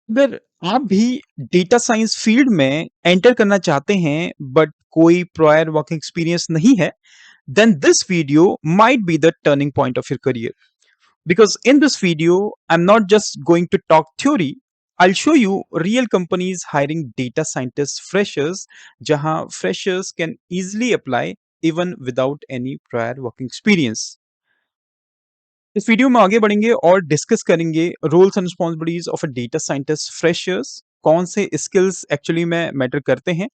अगर आप भी डेटा साइंस फील्ड में एंटर करना चाहते हैं बट कोई प्रायर वर्क एक्सपीरियंस नहीं है, then this video might be the turning point of your career. Because in this video, I'm not just going to talk theory, I'll show you real companies hiring data scientists freshers, jahan freshers can easily apply even without any prior working experience. इस video में आगे बढ़ेंगे और discuss करेंगे roles and responsibilities of a data scientist freshers, कौन से skills actually में matter करते हैं,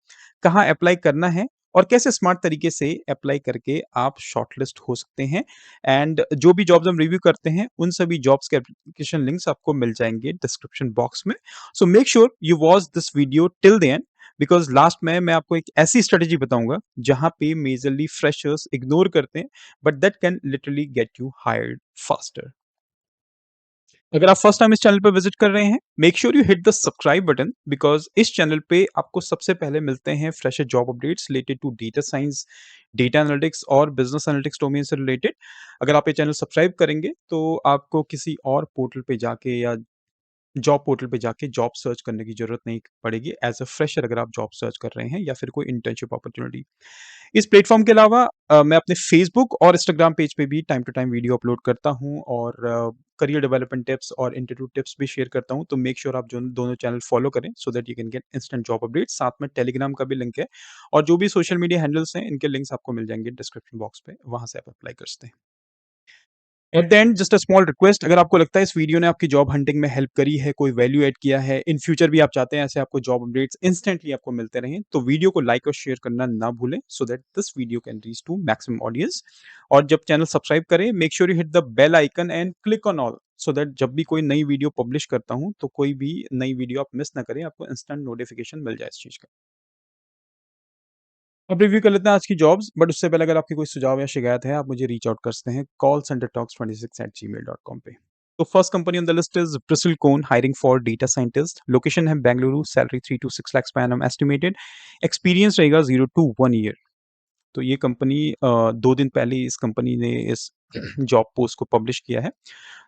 कहाँ अप्लाई करना है और कैसे स्मार्ट तरीके से अप्लाई करके आप शॉर्टलिस्ट हो सकते हैं। एंड जो भी जॉब्स हम रिव्यू करते हैं उन सभी जॉब्स के एप्लीकेशन लिंक्स आपको मिल जाएंगे डिस्क्रिप्शन बॉक्स में। सो make sure you watch this video till the end, because last में मैं आपको एक ऐसी स्ट्रेटेजी बताऊंगा जहां पे मेजरली फ्रेशर्स इग्नोर करते हैं, but that can literally get you hired faster. अगर आप फर्स्ट टाइम इस चैनल पर विजिट कर रहे हैं, make sure you hit the subscribe button, because इस चैनल पे आपको सबसे पहले मिलते हैं fresher job updates related to data science, data analytics और बिजनेस एनालिटिक्स डोमेन से रिलेटेड। अगर आप ये चैनल सब्सक्राइब करेंगे तो आपको किसी और पोर्टल पे जाके या जॉब पोर्टल पे जाके जॉब सर्च करने की ज़रूरत नहीं पड़ेगी एज़ अ फ्रेशर, अगर आप जॉब सर्च कर रहे हैं या फिर कोई इंटर्नशिप अपॉर्च्युनिटी। इस प्लेटफ़ॉर्म के अलावा मैं अपने फ़ेसबुक और इंस्टाग्राम पेज पे भी time to time video upload करता हूँ और करियर डेवलपमेंट टिप्स और इंटरव्यू टिप्स भी शेयर करता हूँ। तो मेक श्योर आप जो दोनों चैनल फॉलो करें सो that you can get instant job updates. साथ में टेलीग्राम का भी लिंक है और जो भी सोशल मीडिया हैंडल्स हैं, इनके लिंक्स आपको मिल जाएँगे डिस्क्रिप्शन बॉक्स पे, वहाँ से आप अप्लाई कर सकते हैं। At the end just a small request, अगर आपको लगता है इस वीडियो ने आपकी जॉब हंटिंग में हेल्प करी है, कोई वैल्यू ऐड किया है, इन फ्यूचर भी आप चाहते हैं ऐसे आपको जॉब अपडेट्स इंस्टेंटली आपको मिलते रहें, तो वीडियो को लाइक और शेयर करना ना भूलें so that this video can reach to maximum audience. और जब चैनल सब्सक्राइब करें, make sure you hit the bell icon and click on all so that जब भी कोई नई वीडियो पब्लिश करता हूं तो कोई भी नई वीडियो आप मिस ना करें, आपको इंस्टेंट नोटिफिकेशन मिल जाए इस चीज का। अब रिव्यू कर लेते हैं आज की जॉब्स, बट उससे पहले अगर आपकी कोई सुझाव या शिकायत है, आप मुझे रीच आउट कर सकते हैं कॉल सेंटर टॉक्स 26@gmail.com पे। तो first company on the list is Bristlecone, hiring for data scientist. Location है Bengaluru, salary 3 to 6 lakhs per annum estimated, experience रहेगा 0 to 1 year। तो ये कंपनी 2 दिन पहले इस कंपनी ने इस जॉब पोस्ट को पब्लिश किया है,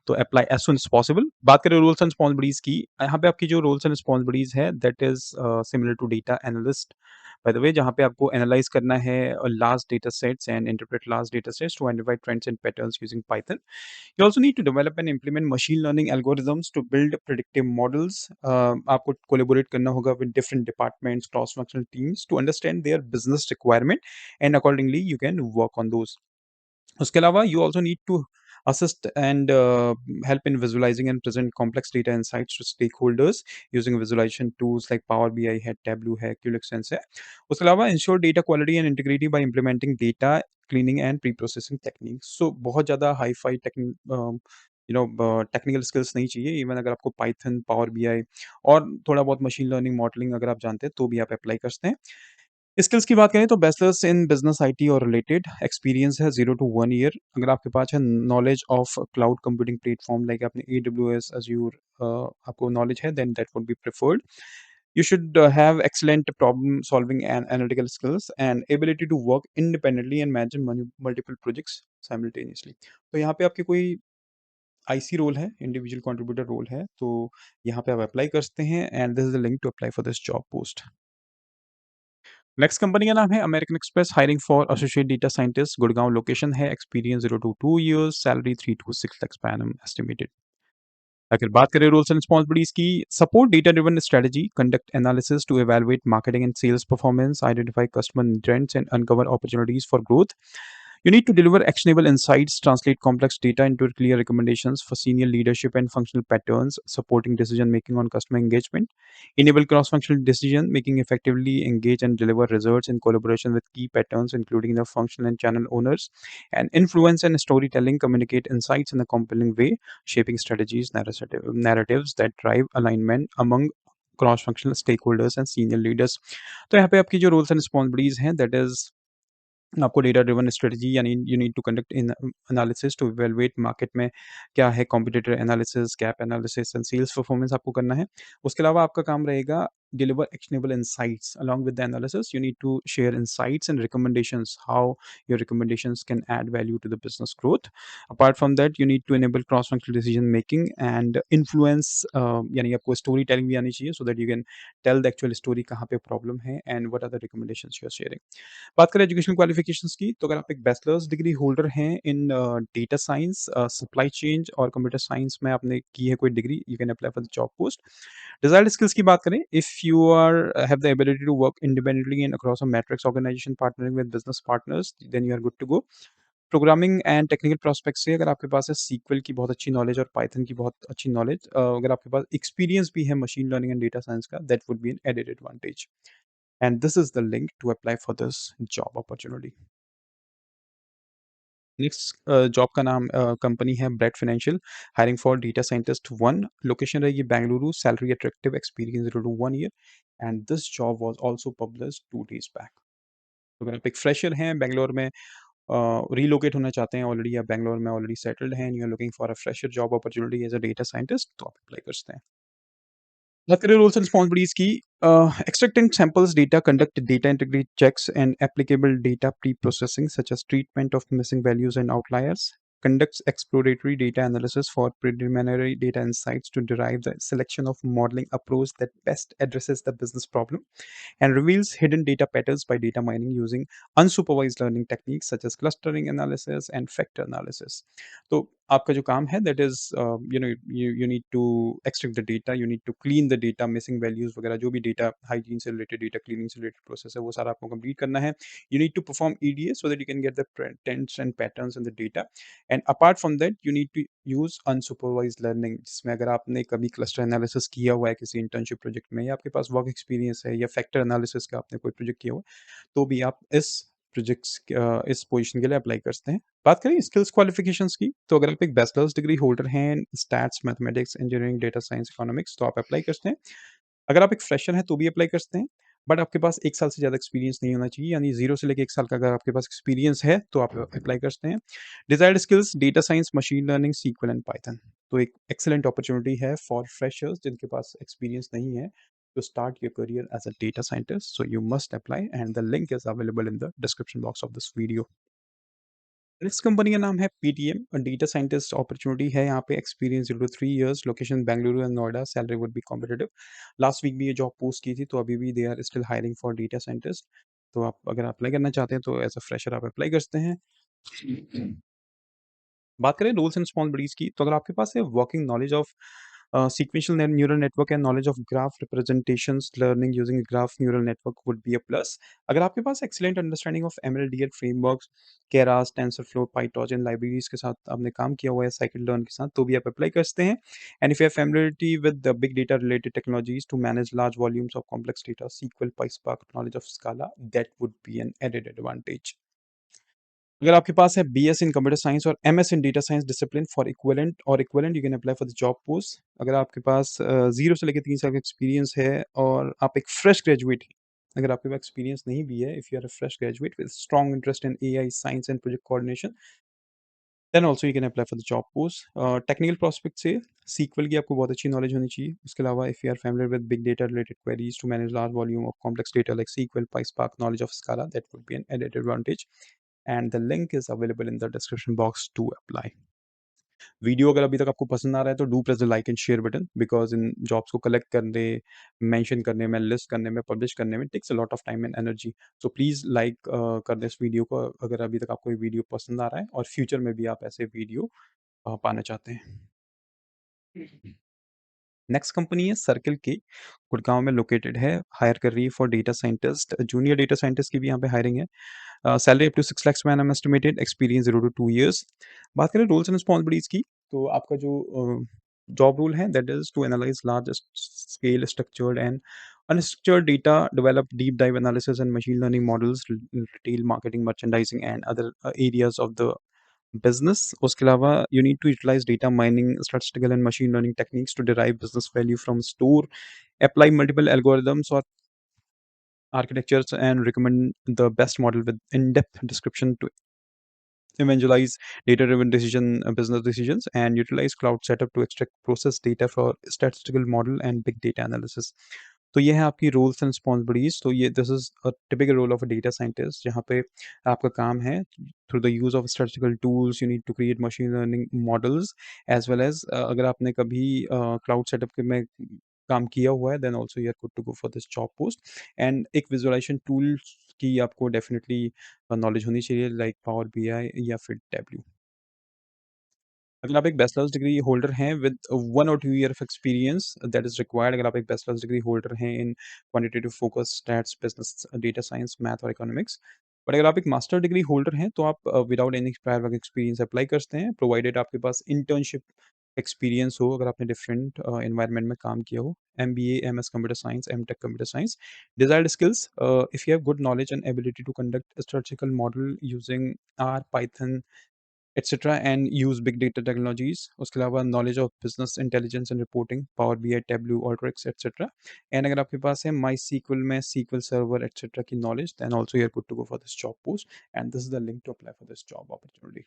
तो apply as soon as possible. बात करें रोल्स एंड रिस्पॉन्सिबिलिटीज की, यहाँ पे आपकी जो रोल्स एंड रिस्पॉन्सिबिलिटीज है that is similar to data analyst by the way, जहाँ पे आपको एनालाइज करना है large data sets and interpret large data sets to identify trends and patterns using Python. You also need to develop and implement machine learning algorithms to build predictive models. आपको collaborate करना होगा with different departments, cross-functional teams to understand their business requirement, and accordingly you can work on those. उसके अलावा you also need to assist and help in visualizing and present complex data insights to stakeholders using visualization tools like Power BI है, Tableau है, QLixSense है। उसके अलावा ensure data quality and integrity by implementing data cleaning and pre-processing techniques। So बहुत ज़्यादा hi-fi technical skills नहीं चाहिए। Even अगर आपको पाइथन, पावर बीआई और थोड़ा बहुत मशीन लर्निंग मॉडलिंग अगर आप जानते हैं तो भी आप अप्लाई कर सकते हैं। स्किल्स की बात करें तो बैचलर्स इन बिजनेस आईटी और रिलेटेड, एक्सपीरियंस है 0 to 1 year। अगर आपके पास है knowledge of cloud computing platform like आपने AWS, अज्यूर आपको नॉलेज है, then that would be preferred. You should have excellent problem solving and analytical skills and ability to work independently and manage multiple projects simultaneously। तो यहाँ पे आपके कोई IC role है, individual contributor role है, तो यहाँ पे आप अप्लाई कर सकते हैं and this is the link to apply for this job post. Next company का नाम है American Express, hiring for associate data scientist. Gurgaon location है, experience 0 to 2 years, salary 3 to 6 lakhs per annum estimated. अगर बात करें रोल्स एंड रिस्पॉन्सिबिलिटीज की, support data driven strategy, conduct analysis to evaluate marketing and sales performance, identify customer trends and uncover opportunities for growth. You need to deliver actionable insights, translate complex data into clear recommendations for senior leadership and functional patterns, supporting decision making on customer engagement, enable cross-functional decision making effectively, engage and deliver results in collaboration with key patterns, including the functional and channel owners, and influence and storytelling, communicate insights in a compelling way, shaping strategies, narratives that drive alignment among cross-functional stakeholders and senior leaders। तो यहाँ पे आपकी जो roles and responsibilities हैं, that is आपको data driven strategy, यानी you need to conduct in analysis to evaluate market में क्या है, competitor analysis, gap analysis and sales performance आपको करना है। उसके अलावा आपका काम रहेगा deliver actionable insights. Along with the analysis, you need to share insights and recommendations, how your recommendations can add value to the business growth. Apart from that, you need to enable cross-functional decision making and influence, यानी आपको story telling भी आनी चाहिए, so that you can tell the actual story कहाँ पे problem है and what are the recommendations you are sharing. बात करें एजुकेशन क्वालिफिकेशंस की, तो अगर आप एक बैचलर्स डिग्री होल्डर हैं in data science, supply chain और कंप्यूटर साइंस में आपने की है कोई degree, you can apply for the job post. Desired skills की बात करें, if you are have the ability to work independently and across a matrix organisation partnering with business partners, then you are good to go. Programming and technical prospect से अगर आपके पास है sequel की बहुत अच्छी नॉलेज और पाइथन की बहुत अच्छी नॉलेज, अगर आपके पास एक्सपीरियंस भी है machine learning and data science का, that would be an added advantage. And this is the link to apply for this job opportunity. Next job का नाम कंपनी है Bread Financial, hiring for data scientist one. Location रहेगी Bengaluru, salary attractive, experience 0 to 1 year. And this job was also published 2 days back. तो अगर आप एक fresher हैं बेंगलोर में, रीलोकेट होना चाहते हैं, ऑलरेडी आप बेंगलोर में ऑलरेडी सेटल्ड हैं, you are looking for a fresher job opportunity as a data scientist, तो आप अप्लाई कर सकते हैं. बात करें रोल्स एंड रिस्पॉन्सिबिलिटीज की, extracting samples data, conduct data integrity checks and applicable data pre-processing such as treatment of missing values and outliers, conducts exploratory data analysis for preliminary data insights to derive the selection of modeling approach that best addresses the business problem, and reveals hidden data patterns by data mining using unsupervised learning techniques such as clustering analysis and factor analysis. तो आपका जो काम है, that is, you need to extract the data, you need to clean the data, missing values वगैरह जो भी data hygiene से related, data cleaning से related process है, वो सारा आपको complete करना है. You need to perform EDA so that you can get the trends and patterns in the data. And apart from that, you need to use unsupervised learning, जिसमें अगर आपने कभी cluster analysis किया हुआ है किसी internship project में, या आपके पास work experience है, या factor analysis का आपने कोई project किया हुआ है, तो भी आप इस प्रोजेक्ट्स इस पोजीशन के लिए अप्लाई कर सकते हैं. बात करें स्किल्स क्वालिफिकेशंस की, तो अगर आप एक बैचलर्स डिग्री होल्डर हैं stats, mathematics, engineering, data science, economics, तो आप अप्लाई कर सकते हैं. अगर आप एक फ्रेशर हैं तो भी अप्लाई कर सकते हैं, बट आपके पास 1 साल से ज़्यादा एक्सपीरियंस नहीं होना चाहिए, यानी 0 से लेके 1 साल का अगर आपके पास एक्सपीरियंस है, तो आप अप्लाई कर सकते हैं. Desired skills data science, machine learning, sequel and Python. तो एक एक्सीलेंट अपॉर्च्युनिटी है फॉर फ्रेशर्स जिनके पास एक्सपीरियंस नहीं है, to start your career as a data scientist. So you must apply, and the link is available in the description box of this video. Next company का नाम है PTM, data scientist opportunity है यहाँ पे, experience 0 to 3 years, location Bengaluru and Noida, salary would be competitive. Last week भी ये job post की थी, तो अभी भी they are still hiring for data scientist. तो आप अगर अप्लाई करना चाहते हैं तो एज अ फ्रेशर आप अप्लाई कर सकते हैं. बात करें रोल्स एंड रिस्पॉन्सिबिलिटीज की, तो अगर आपके पास है working knowledge of sequential neural network and knowledge of graph representations, learning using graph neural network would be a plus. अगर आपके पास excellent understanding of MLDL frameworks, Keras, TensorFlow, PyTorch in libraries के साथ आपने काम किया हुआ है scikit-learn के साथ, तो भी आप अप्लाई कर सकते हैं. And if you have familiarity with the big data related technologies to manage large volumes of complex data, SQL, PySpark, knowledge of Scala, that would be an added advantage. अगर आपके पास है बीएस इन computer science और MS in data science discipline for equivalent, you can apply for the job post. अगर आपके पास 0 से लेकर 3 साल का एक्सपीरियंस है और आप एक फ्रेश ग्रेजुएट हैं, अगर आपके पास एक्सपीरियंस नहीं भी है, if you are a fresh graduate with strong interest in AI, science and project coordination, then also you can apply for the job post. Technical prospect से सीक्वल की आपको बहुत अच्छी नॉलेज होनी चाहिए. उसके अलावा if you are familiar with big data related queries to manage large volume of complex data like SQL, PySpark, knowledge of Scala, that would be an added advantage. And the link is available in the description box to apply. Video अगर अभी तक आपको पसंद आ रहा है तो do press the like and share button, because इन जॉब्स को कलेक्ट करने, मेंशन करने में, लिस्ट करने में, पब्लिश करने में takes a lot of time and energy. So please like कर दें इस वीडियो को अगर अभी तक आपको ये वीडियो पसंद आ रहा है और फ्यूचर में भी आप ऐसे वीडियो पाना चाहते हैं. नेक्स्ट कंपनी है सर्किल के, गुड़गांव में लोकेटेड है, हायर कर रही है for data scientist, junior data scientist की भी यहाँ पे हायरिंग है. Salary up to 6 lakhs per annum estimated, experience 0 to 2 years. बात करें रोल्स एंड रिस्पॉन्सिबिलिटीज की, तो आपका जो जॉब रोल है that is to analyse large scale structured and unstructured data, develop deep dive analysis and machine learning models in retail marketing, merchandising and other areas of the business. उसके अलावा you need to utilize data mining, statistical and machine learning techniques to derive business value from store, apply multiple algorithms or architectures and recommend the best model with in-depth description to evangelize data-driven business decisions, and utilize cloud setup to extract process data for statistical model and big data analysis. तो ये है आपकी roles and responsibilities. तो ये this is a typical role of a data scientist, जहाँ पे आपका काम है through the use of statistical tools you need to create machine learning models as well as अगर आपने कभी क्लाउड सेटअप के में काम किया हुआ है, then also you are good to go for this job post. And एक विजुअलाइज़ेशन टूल्स की आपको डेफिनिटली नॉलेज होनी चाहिए, लाइक पावर बीआई या फिर टैबल्यू। अगर आप एक बैचलर्स डिग्री होल्डर हैं विद 1 और 2 year of experience that is required, अगर आप एक बैचलर्स डिग्री होल्डर हैं इन quantitative focus, stats, business, data science, math और इकोनॉमिक्स। बट अगर आप एक मास्टर डिग्री होल्डर हैं, तो आप without any prior work experience apply कर सकते हैं, प्रोवाइडेड आपके पास इंटर्नशिप एक्सपीरियंस हो, अगर आपने डिफरेंट एनवायरनमेंट में काम किया हो, MBA, MS computer science, MTech computer science. Desired skills, if you have good knowledge and ability to conduct statistical model using R, Python etcetera and use big data technologies. उसके अलावा knowledge of business intelligence and reporting, Power BI, Tableau, Alteryx etcetera. And अगर आपके पास है MySQL में SQL server etcetera की knowledge, then also you are good to go for this job post and this is the link to apply for this job opportunity.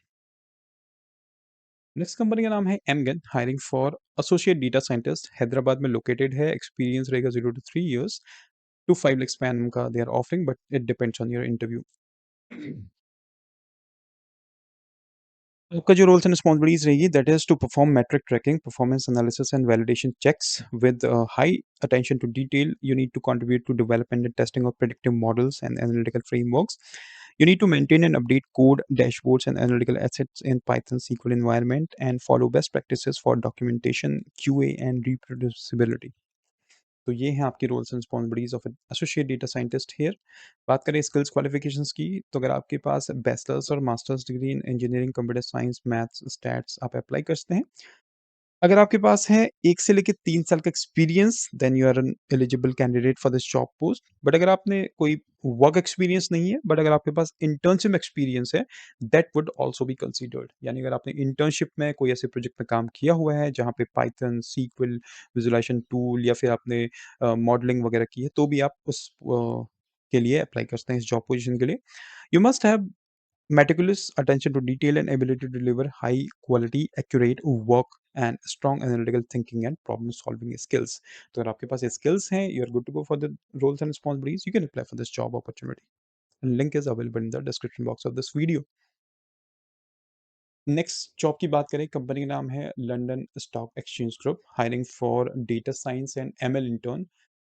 Next company का नाम है Amgen, hiring for associate data scientist, Hyderabad में located है, experience रहेगा 0 to 3 years to 5 lakh span का they are offering, but it depends on your interview. आपका जो roles and responsibilities रहेगी that is to perform metric tracking, performance analysis and validation checks with high attention to detail. You need to contribute to development and testing of predictive models and analytical frameworks. You need to maintain and update code, dashboards, and analytical assets in Python SQL environment and follow best practices for documentation, QA, and reproducibility. तो ये हैं आपकी roles and responsibilities of associate data scientist here. बात करें skills qualifications की, तो अगर आपके पास बैचलर्स और masters degree in engineering, computer science, maths, stats, आप अप्लाई कर सकते हैं। अगर आपके पास है 1 से लेके 3 साल का experience, then you are an eligible candidate for this job post. But अगर आपने कोई वर्क एक्सपीरियंस नहीं है, बट अगर आपके पास इंटर्नशिप एक्सपीरियंस है, that would also be considered. यानी अगर आपने इंटर्नशिप में कोई ऐसे प्रोजेक्ट में काम किया हुआ है, जहाँ पे पाइथन, सीक्वल, विजुअलाइजेशन टूल या फिर आपने मॉडलिंग वगैरह की है, तो भी आप उस के लिए अप्लाई कर सकते हैं इस जॉब पोजीशन के लिए। You must have meticulous attention to detail and ability to deliver high quality accurate work and strong analytical thinking and problem solving skills. तो अगर आपके पास ये skills हैं, you are good to go for the roles and responsibilities, you can apply for this job opportunity, and link is available in the description box of this video. Next job की बात करें, company का नाम है London stock exchange group, hiring for data science and ML intern,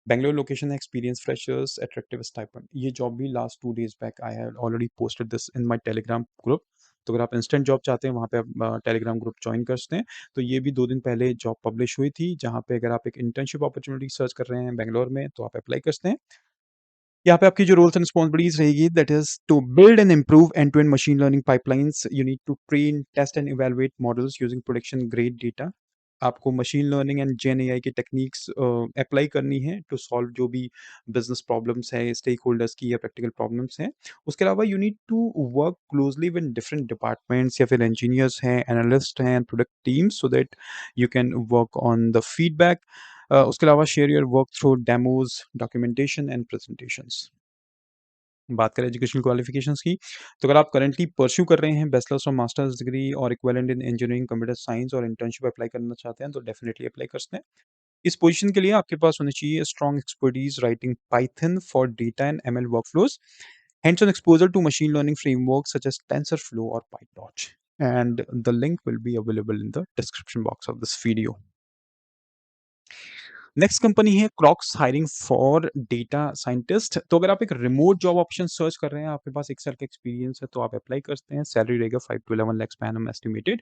Bangalore location है, experience freshers, attractive stipend. ये job भी last 2 days back I have already posted this in my Telegram group. तो अगर आप इंस्टेंट जॉब चाहते हैं, वहाँ पे आप टेलीग्राम ग्रुप ज्वाइन कर सकते हैं। तो ये भी 2 दिन पहले जॉब पब्लिश हुई थी, जहाँ पे अगर आप एक इंटर्नशिप अपॉर्चुनिटी सर्च कर रहे हैं बेंगलोर में, तो आप अप्लाई कर सकते हैं। यहाँ पे आपकी जो रोल्स एंड रिस्पॉन्सिबिलिटीज रहेगी that is to build and improve end to end machine learning pipelines. You need to train, test and evaluate models using production grade data. आपको machine learning and gen AI की techniques apply करनी है to solve जो भी business problems है, stakeholders की या practical problems हैं। उसके अलावा you need to work closely with different departments या फिर इंजीनियर्स हैं, एनालिस्ट हैं, product teams, so that you can work on the feedback. उसके अलावा share your work through demos, documentation and presentations. बात करें एजुकेशनल क्वालिफिकेशंस की, तो अगर आप करंटली परस्यू कर रहे हैं बैचलर्स और मास्टर्स डिग्री और इक्विवेलेंट इन इंजीनियरिंग, कंप्यूटर साइंस और इंटर्नशिप अप्लाई करना चाहते हैं, तो डेफिनिटली अप्लाई कर सकते हैं। इस पोजीशन के लिए आपके पास होनी चाहिए strong expertise writing Python for data and ML workflows, hands-on exposure to machine learning frameworks such as TensorFlow or PyTorch, and the link will be available in the description box of this video. Next company है Crocs, hiring for data scientist. तो अगर आप एक remote job option search कर रहे हैं, आपके पास 1 साल का एक्सपीरियंस है, तो आप अप्लाई कर सकते हैं। सैलरी रहेगा 5 to 11 lakhs per annum estimated.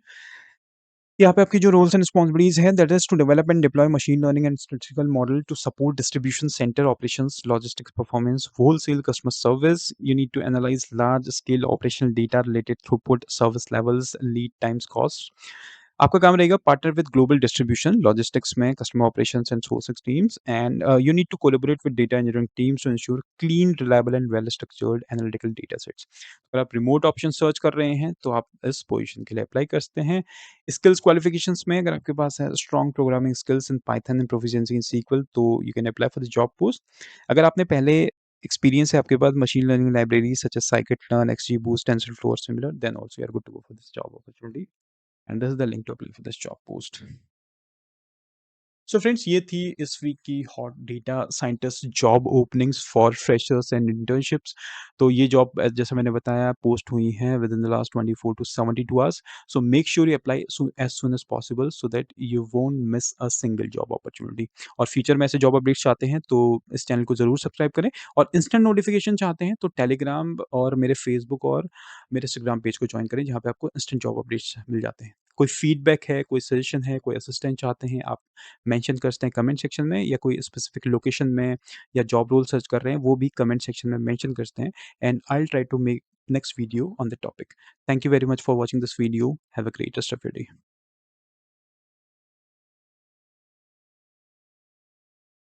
यहाँ पे आपकी जो रोल्स एंड रिस्पॉन्सिबिलिटीज है that is to develop and deploy machine learning and statistical model to support distribution center operations, logistics performance, wholesale customer service. You need to analyse large scale operational data related throughput, service levels, lead times, cost. आपका काम रहेगा partner with global distribution, logistics में customer operations and sourcing teams, and you need to collaborate with data engineering teams to ensure clean, reliable and well structured analytical data sets. अगर आप remote option search कर रहे हैं, तो आप इस position के लिए अप्लाई कर सकते हैं। स्किल्स क्वालिफिकेशंस में अगर आपके पास है strong programming skills in Python and proficiency in SQL, तो you can apply for the job post. अगर आपने पहले एक्सपीरियंस है आपके पास machine learning library such as scikit-learn, XGBoost, TensorFlow or similar, then also you are good to go for this job opportunity, and this is the link to apply for this job post. So friends, ये थी इस week की hot data scientist job openings for freshers and internships. तो ये job जैसा मैंने बताया post हुई हैं within the last 24 to 72 hours. So make sure you apply as soon as possible so that you won't miss a single job opportunity. और future में ऐसे जॉब अपडेट्स चाहते हैं तो इस चैनल को ज़रूर सब्सक्राइब करें, और इंस्टेंट नोटिफिकेशन चाहते हैं तो टेलीग्राम और मेरे फेसबुक और मेरे इंस्टाग्राम पेज को ज्वाइन करें, जहाँ पे आपको इंस्टेंट जॉब अपडेट्स मिल जाते हैं। कोई फीडबैक है, कोई सजेशन है, कोई असिस्टेंट चाहते हैं, आप मेंशन कर सकते हैं कमेंट सेक्शन में, या कोई स्पेसिफिक लोकेशन में या जॉब रोल सर्च कर रहे हैं वो भी कमेंट सेक्शन में मेंशन कर सकते हैं, and I will try to make next video on the topic. Thank you very much for watching this video. Have a great rest of your day.